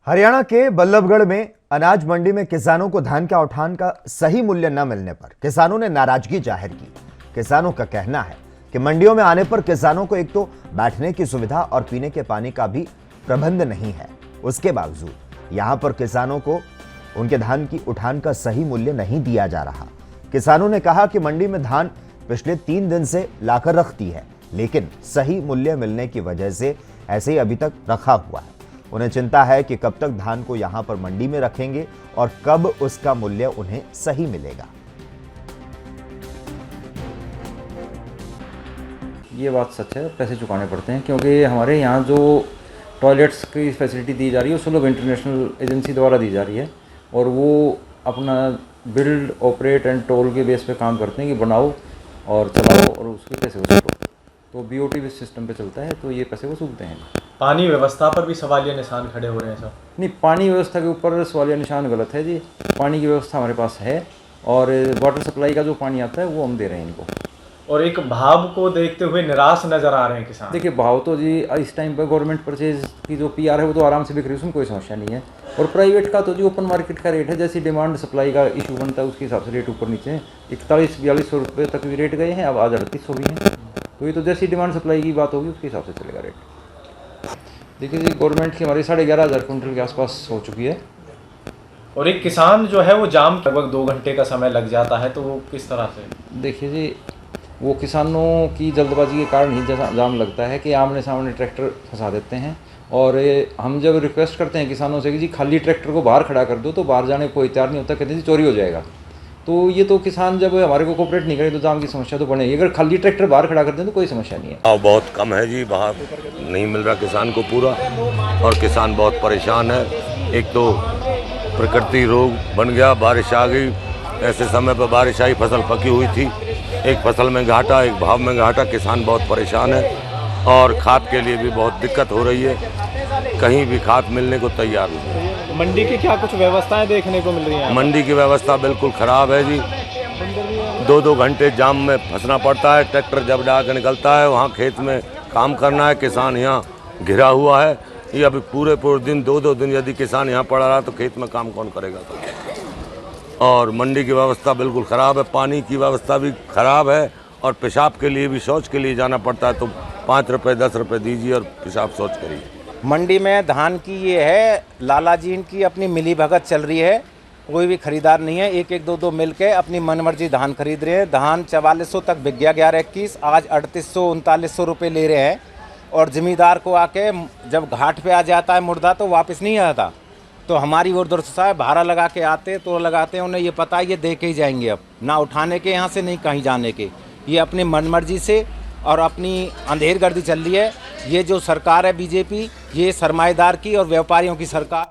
हरियाणा के बल्लभगढ़ में अनाज मंडी में किसानों को धान का उठान का सही मूल्य न मिलने पर किसानों ने नाराजगी जाहिर की। किसानों का कहना है कि मंडियों में आने पर किसानों को एक तो बैठने की सुविधा और पीने के पानी का भी प्रबंध नहीं है। उसके बावजूद यहां पर किसानों को उनके धान की उठान का सही मूल्य नहीं दिया जा रहा। किसानों ने कहा कि मंडी में धान पिछले 3 दिन से लाकर रखती है, लेकिन सही मूल्य मिलने की वजह से ऐसे ही अभी तक रखा हुआ है। उन्हें चिंता है कि कब तक धान को यहां पर मंडी में रखेंगे और कब उसका मूल्य उन्हें सही मिलेगा। ये बात सच है, पैसे चुकाने पड़ते हैं क्योंकि हमारे यहाँ जो टॉयलेट्स की फैसिलिटी दी जा रही है वो सुलभ इंटरनेशनल एजेंसी द्वारा दी जा रही है और वो अपना बिल्ड ऑपरेट एंड टोल के बेस पे काम करते हैं कि बनाओ और चलाओ और उसके पैसे वसूलो। तो बीओटी बेस सिस्टम पे चलता है तो ये पैसे वसूलते हैं। पानी व्यवस्था पर भी सवालिया निशान खड़े हो रहे हैं सब। नहीं, पानी व्यवस्था के ऊपर सवालिया निशान गलत है जी। पानी की व्यवस्था हमारे पास है और वाटर सप्लाई का जो पानी आता है वो हम दे रहे हैं इनको। और एक भाव को देखते हुए निराश नजर आ रहे हैं किसान। देखिए, भाव तो जी इस टाइम पर गवर्नमेंट परचेज की जो पीआर है वो तो आराम से बिक रही है, उसमें कोई समस्या नहीं है। और प्राइवेट का तो जी ओपन मार्केट का रेट है, जैसी डिमांड सप्लाई का इशू बनता है उसके हिसाब से रेट ऊपर नीचे 41-42 रुपये तक भी रेट गए हैं, अब आज 3800 भी हैं। तो ये तो जैसी डिमांड सप्लाई की बात होगी उसके हिसाब से चलेगा रेट। देखिए जी, गवर्नमेंट की हमारी 11,500 कुंटल के आसपास हो चुकी है। और एक किसान जो है वो जाम लगभग 2 घंटे का समय लग जाता है, तो वो किस तरह से? देखिए जी, वो किसानों की जल्दबाजी के कारण ही जाम लगता है कि आमने सामने ट्रैक्टर फंसा देते हैं। और हम जब रिक्वेस्ट करते हैं किसानों से कि जी खाली ट्रैक्टर को बाहर खड़ा कर दो, तो बाहर जाने को कोई तैयार नहीं होता, कहते हैं जी चोरी हो जाएगा। तो ये तो किसान जब हमारे को कोऑपरेट नहीं करे तो जाम की समस्या तो बनेगी। अगर खाली ट्रैक्टर बाहर खड़ा कर दें तो कोई समस्या नहीं है। भाव बहुत कम है जी, बाहर नहीं मिल रहा किसान को पूरा, और किसान बहुत परेशान है। एक तो प्रकृति रोग बन गया, बारिश आ गई, ऐसे समय पर बारिश आई, फसल पकी हुई थी, एक फसल में घाटा, एक भाव में घाटा, किसान बहुत परेशान है। और खाद के लिए भी बहुत दिक्कत हो रही है, कहीं भी खाद मिलने को तैयार नहीं। मंडी की क्या कुछ व्यवस्थाएं देखने को मिल रही हैं? मंडी की व्यवस्था बिल्कुल ख़राब है जी। 2-2 घंटे जाम में फंसना पड़ता है। ट्रैक्टर जब डाल निकलता है वहाँ खेत में काम करना है, किसान यहाँ घिरा हुआ है। ये अभी पूरे दिन 2-2 दिन यदि किसान यहाँ पड़ा रहा तो खेत में काम कौन करेगा? और मंडी की व्यवस्था बिल्कुल ख़राब है, पानी की व्यवस्था भी ख़राब है, और पेशाब के लिए भी, शौच के लिए जाना पड़ता है, तो 5 रुपये 10 रुपये दीजिए और पेशाब शौच करिए। मंडी में धान की ये है, लाला जी इनकी अपनी मिली भगत चल रही है, कोई भी खरीदार नहीं है। 1-1, 2-2 मिल के अपनी मनमर्जी धान खरीद रहे हैं। धान 4400 तक बिक गया 11-21, आज 3800-3900 रुपये ले रहे हैं। और ज़मींदार को आके जब घाट पे आ जाता है मुर्दा तो वापस नहीं आता। तो हमारी उर्दुर साहब भाड़ा लगा के आते तो लगाते हैं, उन्हें ये पता है ये दे के ही जाएंगे, अब ना उठाने के यहाँ से नहीं कहीं जाने के। ये अपनी मनमर्जी से और अपनी अंधेरगर्दी चल रही है। ये जो सरकार है बीजेपी, ये सरमाएदार की और व्यापारियों की सरकार।